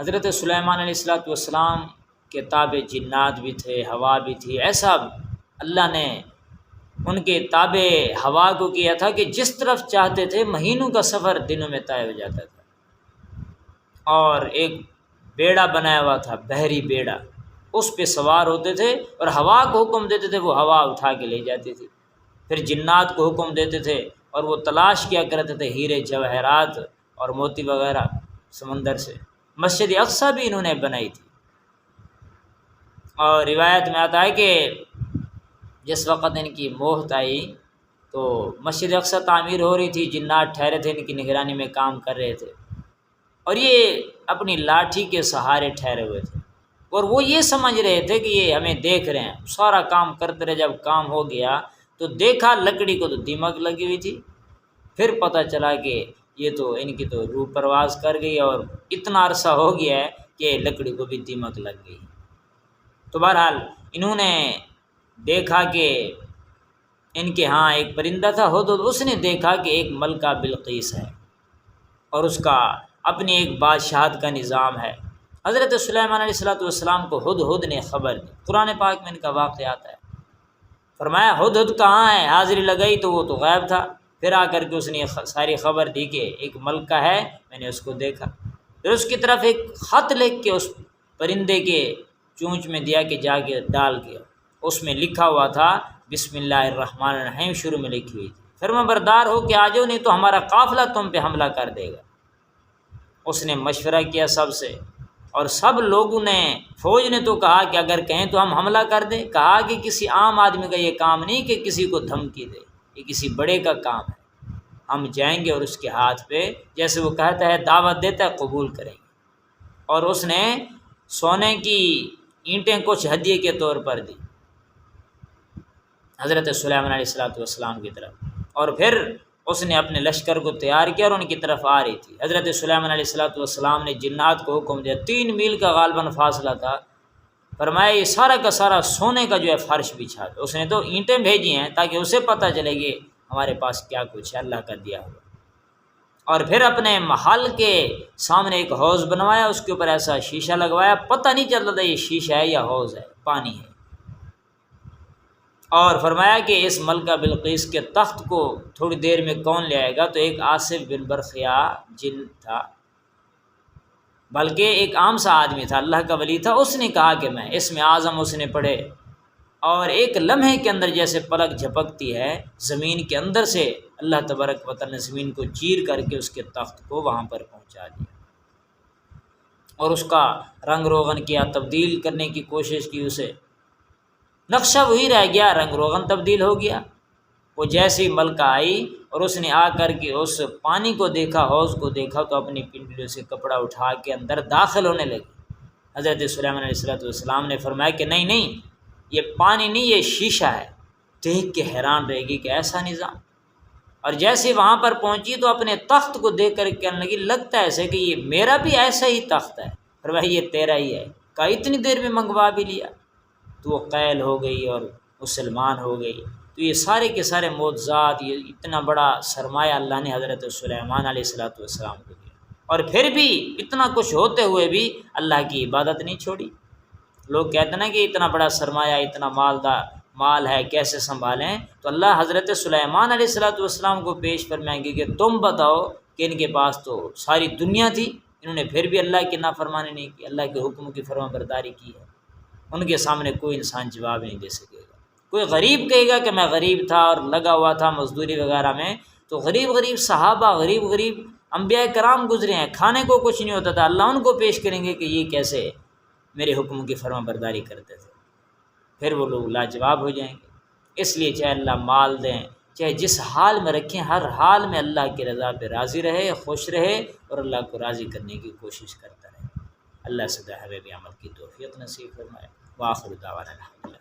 حضرت سلیمان علیہ السلام کے تابع جنات بھی تھے، ہوا بھی تھی۔ ایسا اللہ نے ان کے تابع ہوا کو کیا تھا کہ جس طرف چاہتے تھے مہینوں کا سفر دنوں میں طے ہو جاتا تھا۔ اور ایک بیڑا بنایا ہوا تھا، بحری بیڑا، اس پہ سوار ہوتے تھے اور ہوا کو حکم دیتے تھے، وہ ہوا اٹھا کے لے جاتی تھی۔ پھر جنات کو حکم دیتے تھے اور وہ تلاش کیا کرتے تھے ہیرے جواہرات اور موتی وغیرہ سمندر سے۔ مسجد اقصیٰ بھی انہوں نے بنائی تھی، اور روایت میں آتا ہے کہ جس وقت ان کی موت آئی تو مسجد اقصیٰ تعمیر ہو رہی تھی، جنات ٹھہرے تھے، ان کی نگرانی میں کام کر رہے تھے، اور یہ اپنی لاٹھی کے سہارے ٹھہرے ہوئے تھے، اور وہ یہ سمجھ رہے تھے کہ یہ ہمیں دیکھ رہے ہیں۔ سارا کام کرتے رہے، جب کام ہو گیا تو دیکھا لکڑی کو تو دیمک لگی ہوئی تھی۔ پھر پتہ چلا کہ یہ تو ان کی تو روح پرواز کر گئی، اور اتنا عرصہ ہو گیا ہے کہ لکڑی کو بھی دیمک لگ گئی۔ تو بہرحال انہوں نے دیکھا کہ ان کے ہاں ایک پرندہ تھا ہدہد، اس نے دیکھا کہ ایک ملکہ بلقیس ہے اور اس کا اپنی ایک بادشاہت کا نظام ہے۔ حضرت سلیمان علیہ السلام کو ہدہد نے خبر دی، قرآن پاک میں ان کا واقعہ آتا ہے۔ فرمایا ہدہد کہاں ہے؟ حاضری لگائی تو وہ تو غائب تھا۔ پھر آ کر کے اس نے ساری خبر دی کہ ایک ملکہ ہے، میں نے اس کو دیکھا۔ پھر اس کی طرف ایک خط لکھ کے اس پرندے کے چونچ میں دیا کہ جا کے ڈال کے، اس میں لکھا ہوا تھا بسم اللہ الرحمن الرحیم شروع میں لکھی ہوئی تھی، فرما بردار ہو کہ آ جاؤ نہیں تو ہمارا قافلہ تم پہ حملہ کر دے گا۔ اس نے مشورہ کیا سب سے، اور سب لوگوں نے، فوج نے تو کہا کہ اگر کہیں تو ہم حملہ کر دیں، کہا کہ کسی عام آدمی کا یہ کام نہیں کہ کسی کو دھمکی دے، یہ کسی بڑے کا کام ہے، ہم جائیں گے اور اس کے ہاتھ پہ جیسے وہ کہتا ہے دعوت دیتا ہے قبول کریں گے۔ اور اس نے سونے کی اینٹیں کچھ ہدیے کے طور پر دی حضرت سلیمان علیہ السلام کی طرف، اور پھر اس نے اپنے لشکر کو تیار کیا اور ان کی طرف آ رہی تھی۔ حضرت سلیمان علیہ السلام نے جنات کو حکم دیا، 3 میل کا غالباً فاصلہ تھا، فرمایا یہ سارا کا سارا سونے کا جو ہے فرش بچھا دو۔ اس نے تو اینٹیں بھیجی ہیں تاکہ اسے پتہ چلے کہ ہمارے پاس کیا کچھ ہے، اللہ کا دیا ہوا۔ اور پھر اپنے محل کے سامنے ایک حوض بنوایا، اس کے اوپر ایسا شیشہ لگوایا، پتہ نہیں چلتا تھا یہ شیشہ ہے یا حوض ہے، پانی ہے۔ اور فرمایا کہ اس ملکہ بلقیس کے تخت کو تھوڑی دیر میں کون لے آئے گا؟ تو ایک آصف بن برخیا جن تھا، بلکہ ایک عام سا آدمی تھا، اللہ کا ولی تھا، اس نے کہا کہ میں، اس میں اعظم اس نے پڑھے، اور ایک لمحے کے اندر جیسے پلک جھپکتی ہے زمین کے اندر سے اللہ تبارک و تعالی نے زمین کو چیر کر کے اس کے تخت کو وہاں پر پہنچا دیا، اور اس کا رنگ روغن کیا، تبدیل کرنے کی کوشش کی، اسے نقشہ وہی رہ گیا، رنگ روغن تبدیل ہو گیا۔ وہ جیسی ملکہ آئی اور اس نے آ کر کے اس پانی کو دیکھا، حوض کو دیکھا، تو اپنی پنڈلیوں سے کپڑا اٹھا کے اندر داخل ہونے لگی۔ حضرت سلیمان علیہ السلام نے فرمایا کہ نہیں نہیں، یہ پانی نہیں، یہ شیشہ ہے۔ دیکھ کے حیران رہے گی کہ ایسا نظام، اور جیسے وہاں پر پہنچی تو اپنے تخت کو دیکھ کر کہنے لگی لگتا ہے ایسے کہ یہ میرا بھی ایسا ہی تخت ہے، فرمایا یہ تیرا ہی ہے، کہا اتنی دیر میں منگوا بھی لیا۔ تو وہ قائل ہو گئی اور مسلمان ہو گئی۔ تو یہ سارے کے سارے معجزات، یہ اتنا بڑا سرمایہ اللہ نے حضرت سلیمان علیہ السلام کو دیا، اور پھر بھی اتنا کچھ ہوتے ہوئے بھی اللہ کی عبادت نہیں چھوڑی۔ لوگ کہتے ہیں نا کہ اتنا بڑا سرمایہ، اتنا مال ہے، کیسے سنبھالیں؟ تو اللہ حضرت سلیمان علیہ السلام کو پیش فرمائیں گے کہ تم بتاؤ کہ ان کے پاس تو ساری دنیا تھی، انہوں نے پھر بھی اللہ کی نافرمانی نہیں کی، اللہ کے حکم کی فرما برداری کی ہے۔ ان کے سامنے کوئی انسان جواب نہیں دے سکے گا۔ کوئی غریب کہے گا کہ میں غریب تھا اور لگا ہوا تھا مزدوری وغیرہ میں، تو غریب صحابہ، غریب انبیاء کرام گزرے ہیں، کھانے کو کچھ نہیں ہوتا تھا، اللہ ان کو پیش کریں گے کہ یہ کیسے میرے حکم کی فرما برداری کرتے تھے؟ پھر وہ لوگ لاجواب ہو جائیں گے۔ اس لیے چاہے اللہ مال دیں، چاہے جس حال میں رکھیں، ہر حال میں اللہ کی رضا پہ راضی رہے، خوش رہے، اور اللہ کو راضی کرنے کی کوشش کرتا رہے۔ اللہ سے حبیب عمل کی توفیق نصیب فرمائے۔ وآخر دعوانا الحمدللہ۔